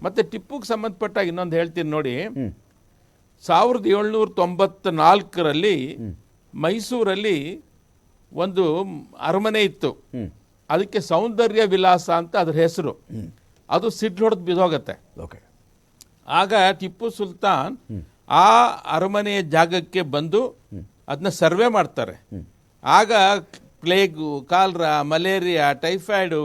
ಮತ್ತು ಟಿಪ್ಪುಗೆ ಸಂಬಂಧಪಟ್ಟ ಇನ್ನೊಂದು ಹೇಳ್ತೀನಿ ನೋಡಿ. 1794ರಲ್ಲಿ ಮೈಸೂರಲ್ಲಿ ಒಂದು ಅರಮನೆ ಇತ್ತು. ಅದಕ್ಕೆ ಸೌಂದರ್ಯ ವಿಲಾಸ ಅಂತ ಅದ್ರ ಹೆಸರು. ಅದು ಸಿಡ್ಲು ಹೊಡೆದು ಬಿದ್ದೋಗತ್ತೆ. ಆಗ ಟಿಪ್ಪು ಸುಲ್ತಾನ್ ಆ ಅರಮನೆಯ ಜಾಗಕ್ಕೆ ಬಂದು ಅದನ್ನ ಸರ್ವೆ ಮಾಡ್ತಾರೆ. ಆಗ ಪ್ಲೇಗು, ಕಾಲ್ರಾ, ಮಲೇರಿಯಾ, ಟೈಫಾಯ್ಡು,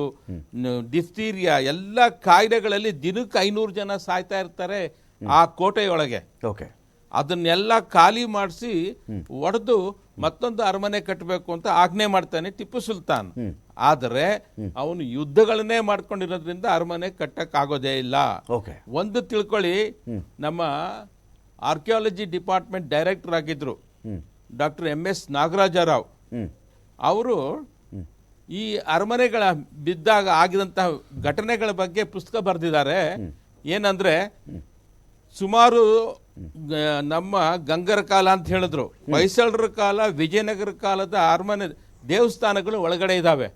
ಡಿಫ್ತೀರಿಯಾ ಎಲ್ಲ ಕಾಯಿಲೆಗಳಲ್ಲಿ ದಿನಕ್ಕೆ 500 ಜನ ಸಾಯ್ತಾ ಇರ್ತಾರೆ ಆ ಕೋಟೆಯೊಳಗೆ. ಅದನ್ನೆಲ್ಲ ಖಾಲಿ ಮಾಡಿಸಿ ಒಡೆದು ಮತ್ತೊಂದು ಅರಮನೆ ಕಟ್ಟಬೇಕು ಅಂತ ಆಜ್ಞೆ ಮಾಡ್ತಾನೆ ಟಿಪ್ಪು ಸುಲ್ತಾನ್. ಆದರೆ ಅವನು ಯುದ್ಧಗಳನ್ನೇ ಮಾಡ್ಕೊಂಡಿರೋದ್ರಿಂದ ಅರಮನೆ ಕಟ್ಟಕ್ಕಾಗೋದೇ ಇಲ್ಲ. ಒಂದು ತಿಳ್ಕೊಳ್ಳಿ, ನಮ್ಮ ಆರ್ಕಿಯಾಲಜಿ ಡಿಪಾರ್ಟ್ಮೆಂಟ್ ಡೈರೆಕ್ಟರ್ ಆಗಿದ್ರು ಡಾಕ್ಟರ್ MS ನಾಗರಾಜರಾವ್. ಅವರು ಈ ಅರಮನೆಗಳ ಬಿದ್ದಾಗ ಆಗಿದಂತಹ ಘಟನೆಗಳ ಬಗ್ಗೆ ಪುಸ್ತಕ ಬರೆದಿದ್ದಾರೆ. ಏನಂದ್ರೆ ಸುಮಾರು ನಮ್ಮ ಗಂಗರ ಕಾಲ ಅಂತ ಹೇಳಿದ್ರು, ಹೊಯ್ಸಳರ ಕಾಲ, ವಿಜಯನಗರ ಕಾಲದ ಅರಮನೆ ದೇವಸ್ಥಾನಗಳು ಒಳಗಡೆ ಇದ್ದಾವೆ.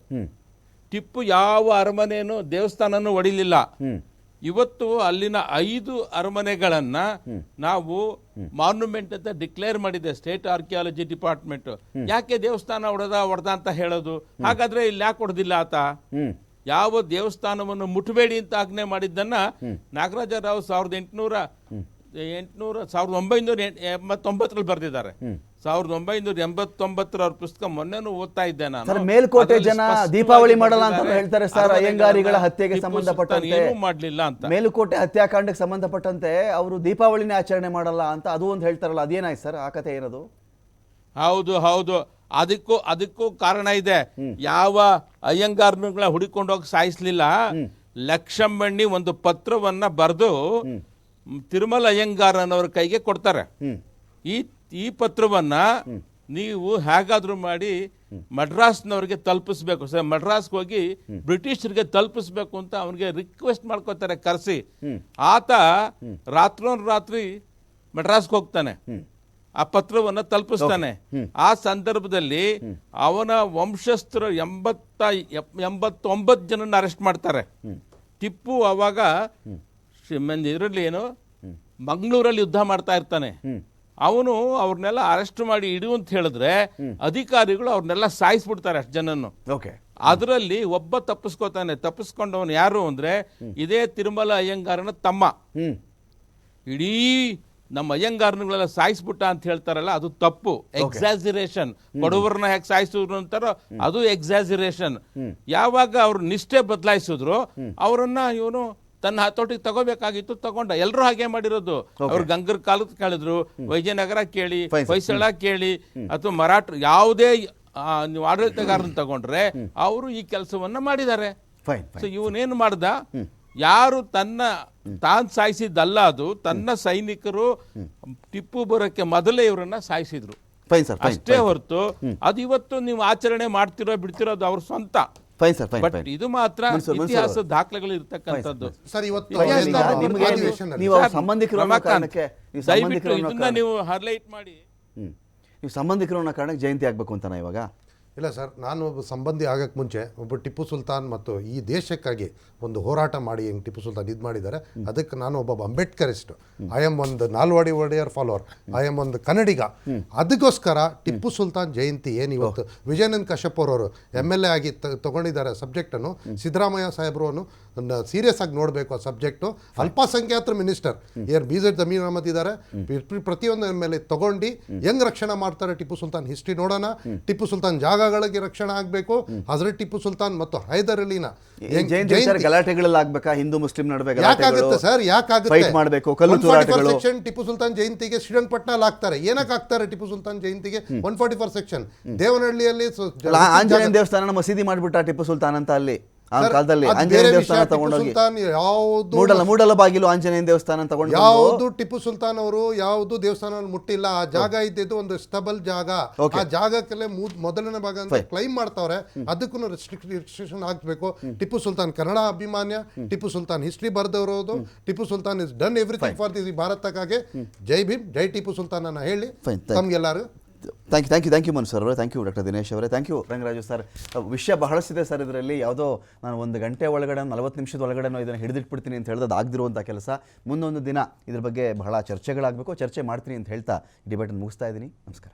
ಟಿಪ್ಪು ಯಾವ ಅರಮನೆಯನ್ನು ದೇವಸ್ಥಾನನೂ ಹೊಡಿಲಿಲ್ಲ. ಇವತ್ತು ಅಲ್ಲಿನ 5 ಅರಮನೆಗಳನ್ನ ನಾವು ಮಾನ್ಯುಮೆಂಟ್ ಅಂತ ಡಿಕ್ಲೇರ್ ಮಾಡಿದೆ ಸ್ಟೇಟ್ ಆರ್ಕಿಯಾಲಜಿ ಡಿಪಾರ್ಟ್ಮೆಂಟ್. ಯಾಕೆ ದೇವಸ್ಥಾನ ಹೊಡೆದ ಅಂತ ಹೇಳೋದು? ಹಾಗಾದ್ರೆ ಇಲ್ಲಿ ಯಾಕೆ ಹೊಡೆದಿಲ್ಲ ಆತ? ಯಾವ ದೇವಸ್ಥಾನವನ್ನು ಮುಟ್ಟಬೇಡಿ ಅಂತ ಆಜ್ಞೆ ಮಾಡಿದ್ದನ್ನ ನಾಗರಾಜರಾವ್ 1989ರಲ್ಲಿ ಬರೆದಿದ್ದಾರೆ. 1989 ಅವ್ರ ಪುಸ್ತಕ ಮೊನ್ನೆನೂ ಓದ್ತಾ ಇದ್ದೆ ನಾನು. ಮೇಲ್ಕೋಟೆ ಜನ ದೀಪಾವಳಿ ಮಾಡಲ್ಲ ಅಂತ ಹೇಳ್ತಾರೆ ಸರ್. ಅಯ್ಯಂಗಾರಿಗಳ ಹತ್ಯೆಗೆ ಸಂಬಂಧಪಟ್ಟಂತೆ ಮಾಡ್ಲಿಲ್ಲ ಅಂತ, ಮೇಲುಕೋಟೆ ಹತ್ಯಾಕಾಂಡಕ್ಕೆ ಸಂಬಂಧಪಟ್ಟಂತೆ ಅವರು ದೀಪಾವಳಿನೇ ಆಚರಣೆ ಮಾಡಲ್ಲ ಅಂತ ಅದು ಒಂದು ಹೇಳ್ತಾರಲ್ಲ, ಅದೇನಾಯ್ತು ಸರ್ ಆ ಕಥೆ ಏನದು? ಹೌದು, ಅದಕ್ಕೂ ಕಾರಣ ಇದೆ. ಯಾವ ಅಯ್ಯಂಗಾರಗಳ ಹುಡುಕೊಂಡೋಗಿ ಸಾಯಿಸ್ಲಿಲ್ಲ. ಲಕ್ಷಂಬಣ್ಣಿ ಒಂದು ಪತ್ರವನ್ನ ಬರೆದು ತಿರುಮಲ ಅಯ್ಯಂಗಾರ್ ಅನ್ನೋರ ಕೈಗೆ ಕೊಡ್ತಾರೆ. ಈ ಪತ್ರವನ್ನ ನೀವು ಹೇಗಾದ್ರೂ ಮಾಡಿ ಮಡ್ರಾಸ್ನವ್ರಿಗೆ ತಲುಪಿಸ್ಬೇಕು ಸರ್. ಮಡ್ರಾಸ್ಗೆ ಹೋಗಿ ಬ್ರಿಟಿಷರಿಗೆ ತಲುಪಿಸ್ಬೇಕು ಅಂತ ಅವನಿಗೆ ರಿಕ್ವೆಸ್ಟ್ ಮಾಡ್ಕೋತಾರೆ ಕರೆಸಿ. ಆತ ರಾತ್ರಿ ಮಡ್ರಾಸ್ಗೆ ಹೋಗ್ತಾನೆ, ಆ ಪತ್ರವನ್ನ ತಲುಪಿಸ್ತಾನೆ. ಆ ಸಂದರ್ಭದಲ್ಲಿ ಅವನ ವಂಶಸ್ಥರು 89 ಜನನ್ನ ಅರೆಸ್ಟ್ ಮಾಡ್ತಾರೆ. ಟಿಪ್ಪು ಅವಾಗ ಇದರಲ್ಲಿ ಏನು ಮಂಗಳೂರಲ್ಲಿ ಯುದ್ಧ ಮಾಡ್ತಾ ಇರ್ತಾನೆ. ಅವನು ಅವ್ರನ್ನೆಲ್ಲ ಅರೆಸ್ಟ್ ಮಾಡಿ ಇಡು ಅಂತ ಹೇಳಿದ್ರೆ ಅಧಿಕಾರಿಗಳು ಅವ್ರನ್ನೆಲ್ಲ ಸಾಯಿಸ್ಬಿಡ್ತಾರೆ ಅಷ್ಟು ಜನನ್ನು. ಅದರಲ್ಲಿ ಒಬ್ಬ ತಪ್ಪಿಸ್ಕೊಂಡವನು ಯಾರು ಅಂದ್ರೆ ಇದೇ ತಿರುಮಲ ಅಯ್ಯಂಗಾರನ ತಮ್ಮ. ಇಡೀ ನಮ್ಮ ಅಯ್ಯಂಗಾರನುಗಳೆಲ್ಲ ಸಾಯಿಸ್ಬಿಟ್ಟ ಅಂತ ಹೇಳ್ತಾರಲ್ಲ, ಅದು ತಪ್ಪು, ಎಕ್ಸಾಜಿರೇಷನ್. ಬಡವರನ್ನ ಹೇಗೆ ಸಾಯಿಸಿದ್ರು ಅಂತಾರೋ ಅದು ಎಕ್ಸಾಜಿರೇಷನ್. ಯಾವಾಗ ಅವ್ರ ನಿಷ್ಠೆ ಬದಲಾಯಿಸಿದ್ರು ಅವರನ್ನ ಇವನು ತನ್ನ ಹತೋಟಿಗೆ ತಗೋಬೇಕಾಗಿತ್ತು, ತಗೊಂಡ. ಎಲ್ಲರೂ ಹಾಗೆ ಮಾಡಿರೋದು. ಅವ್ರು ಗಂಗರ ಕಾಲಕ್ಕೆ ಕೇಳಿದ್ರು, ವಿಜಯನಗರ ಕೇಳಿ, ಹೊಯ್ಸಳ ಕೇಳಿ, ಅಥವಾ ಮರಾಠ ಯಾವುದೇ ನೀವು ಆಡಳಿತಗಾರನ ತಗೊಂಡ್ರೆ ಅವರು ಈ ಕೆಲಸವನ್ನ ಮಾಡಿದ್ದಾರೆ. ಸೊ ಇವನೇನು ಮಾಡ್ದ, ಯಾರು ತಾನು ಸಾಯಿಸಿದ್ದಲ್ಲ, ಅದು ತನ್ನ ಸೈನಿಕರು ಟಿಪ್ಪು ಬರೋಕ್ಕೆ ಮೊದಲೇ ಇವರನ್ನ ಸಾಯಿಸಿದ್ರು ಅಷ್ಟೇ ಹೊರತು ಅದು ಇವತ್ತು ನೀವು ಆಚರಣೆ ಮಾಡ್ತಿರೋ ಬಿಡ್ತಿರೋದು ಅವ್ರ ಸ್ವಂತ. ಇದು ಮಾತ್ರ ಇತಿಹಾಸ ದಾಖಲೆಗಳು ಇರ್ತಕ್ಕಂಥದ್ದು. ಇದನ್ನ ನೀವು ಹೈಲೈಟ್ ಮಾಡಿ. ನೀವು ಸಂಬಂಧಿಕರು ಅನ್ನೋ ಕಾರಣಕ್ಕೆ ಜಯಂತಿ ಆಗ್ಬೇಕು ಅಂತ ಇವಾಗ ಇಲ್ಲ ಸರ್, ನಾನು ಒಬ್ಬ ಸಂಬಂಧಿ ಆಗೋಕ್ಕೆ ಮುಂಚೆ ಒಬ್ಬ ಟಿಪ್ಪು ಸುಲ್ತಾನ್ ಮತ್ತು ಈ ದೇಶಕ್ಕಾಗಿ ಒಂದು ಹೋರಾಟ ಮಾಡಿ ಹೆಂಗೆ ಟಿಪ್ಪು ಸುಲ್ತಾನ್ ಇದು ಮಾಡಿದ್ದಾರೆ, ಅದಕ್ಕೆ ನಾನು ಒಬ್ಬ ಅಂಬೇಡ್ಕರಿಸ್ಟ್. ಐ ಆಮ್ ಒಂದು Nalvadi Wodeyar follower, I am ಒಂದು ಕನ್ನಡಿಗ. ಅದಕ್ಕೋಸ್ಕರ ಟಿಪ್ಪು ಸುಲ್ತಾನ್ ಜಯಂತಿ ಏನು ಇವತ್ತು ವಿಜಯಾನಂದ ಕಶ್ಯಪ್ ಅವರು MLA ಆಗಿ ತಗೊಂಡಿದ್ದಾರೆ ಸಬ್ಜೆಕ್ಟನ್ನು, ಸಿದ್ದರಾಮಯ್ಯ ಸಾಹೇಬ್ರು ಸೀರಿಯಸ್ ಆಗಿ ನೋಡಬೇಕು ಆ ಸಬ್ಜೆಕ್ಟು. ಅಲ್ಪಸಂಖ್ಯಾತರ ಮಿನಿಸ್ಟರ್ BZ ಜಮೀರ್ ಅಹಮದ್ ಇದ್ದಾರೆ, ಪ್ರತಿಯೊಂದು MLA ತಗೊಂಡು ಹೆಂಗ್ ರಕ್ಷಣೆ ಮಾಡ್ತಾರೆ ಟಿಪ್ಪು ಸುಲ್ತಾನ್ ಹಿಸ್ಟ್ರಿ ನೋಡೋಣ. ಟಿಪ್ಪು ಸುಲ್ತಾನ್ ಜಾಗಗಳಿಗೆ ರಕ್ಷಣೆ ಆಗಬೇಕು. ಹಜರತ್ ಟಿಪ್ಪು ಸುಲ್ತಾನ್ ಮತ್ತು ಹೈದರ್ ಅಲಿನ ಗಲಾಟೆಗಳಲ್ಲಿ ಆಗ್ಬೇಕಾ, ಹಿಂದೂ ಮುಸ್ಲಿಂ ನಡುವೆ ಯಾಕಾಗುತ್ತೆ ಸರ್? ಯಾಕಾಗುತ್ತೆ? ಸೆಕ್ಷನ್ ಟಿಪ್ಪು ಸುಲ್ತಾನ್ ಜಯಂತಿಗೆ ಶ್ರೀರಂಗಪಟ್ಟಣ ಹಾಕ್ತಾರೆ. ಏನಕ್ಕೆ ಹಾಕ್ತಾರೆ ಟಿಪ್ಪು ಸುಲ್ತಾನ್ ಜಯಂತಿಗೆ 144 ಸೆಕ್ಷನ್? ದೇವನಹಳ್ಳಿಯಲ್ಲಿ ಆಂಜನೇಯ ದೇವಸ್ಥಾನ ಮಸೀದಿ ಮಾಡ್ಬಿಟ್ಟ ಟಿಪ್ಪು ಸುಲ್ತಾನ್ ಅಂತ. ಅಲ್ಲಿ ಆ ಕಾಲದಲ್ಲಿ ಆಂಜನೇಯ ದೇವಸ್ಥಾನ ತಗೊಂಡೋಗಿ ಮೂಡಲ ಬಾಗಿಲು ಆಂಜನೇಯ ದೇವಸ್ಥಾನ ತಗೊಂಡು ಯಾವುದು ಟಿಪ್ಪು ಸುಲ್ತಾನ್ ಅವರು ಯಾವುದು ದೇವಸ್ಥಾನ ಮುಟ್ಟಿಲ್ಲ. ಆ ಜಾಗ ಇದ್ದಿದ್ದು ಒಂದು ಸ್ಟಬಲ್ ಜಾಗ. ಆ ಜಾಗಕ್ಕೆಲ್ಲ ಮೊದಲನೇ ಭಾಗ ಅಂತ ಕ್ಲೈಮ್ ಮಾಡ್ತಾವ್ರೆ. ಅದಕ್ಕೂ ರಿಸ್ಟ್ರಿಕ್ಷನ್ ಹಾಕ್ಬೇಕು. ಟಿಪ್ಪು ಸುಲ್ತಾನ್ ಕನ್ನಡ ಅಭಿಮಾನ್ಯ, ಟಿಪ್ಪು ಸುಲ್ತಾನ್ ಹಿಸ್ಟ್ರಿ ಬರೆದವರೋದು, Tipu Sultan is done everything for the ಭಾರತಕ್ಕಾಗಿ. ಜೈ ಭೀಮ್, ಜೈ ಟಿಪ್ಪು ಸುಲ್ತಾನ್ ಅನ್ನ ಹೇಳಿ ತಮ್ಗೆಲ್ಲರೂ ಥ್ಯಾಂಕ್ ಯು ಮನು ಸರ್ ಅವರೇ, ಥ್ಯಾಂಕ್ ಯು ಡಾಕ್ಟರ್ ದಿನೇಶ್ ಅವರೇ, ಥ್ಯಾಂಕ್ ಯು ರಂಗರಾಜು ಸರ್. ವಿಷಯ ಬಹಳಷ್ಟಿದೆ ಸರ್ ಇದರಲ್ಲಿ. ಯಾವುದೋ ನಾನು 1 ಗಂಟೆ ಒಳಗಡೆ 40 ನಿಮಿಷದ ಒಳಗಡೆ ಇದನ್ನು ಹಿಡಿದಿಟ್ಬಿಡ್ತೀನಿ ಅಂತ ಹೇಳಿದ್ರೆ ಆಗದಿರುವಂಥ ಕೆಲಸ. ಮುಂದೊಂದು ದಿನ ಇದ್ರ ಬಗ್ಗೆ ಬಹಳ ಚರ್ಚೆಗಳಾಗಬೇಕು, ಚರ್ಚೆ ಮಾಡ್ತೀನಿ ಅಂತ ಹೇಳ್ತಾ ಡಿಬೇಟನ್ನು ಮುಗಿಸ್ತಾ ಇದ್ದೀನಿ. ನಮಸ್ಕಾರ.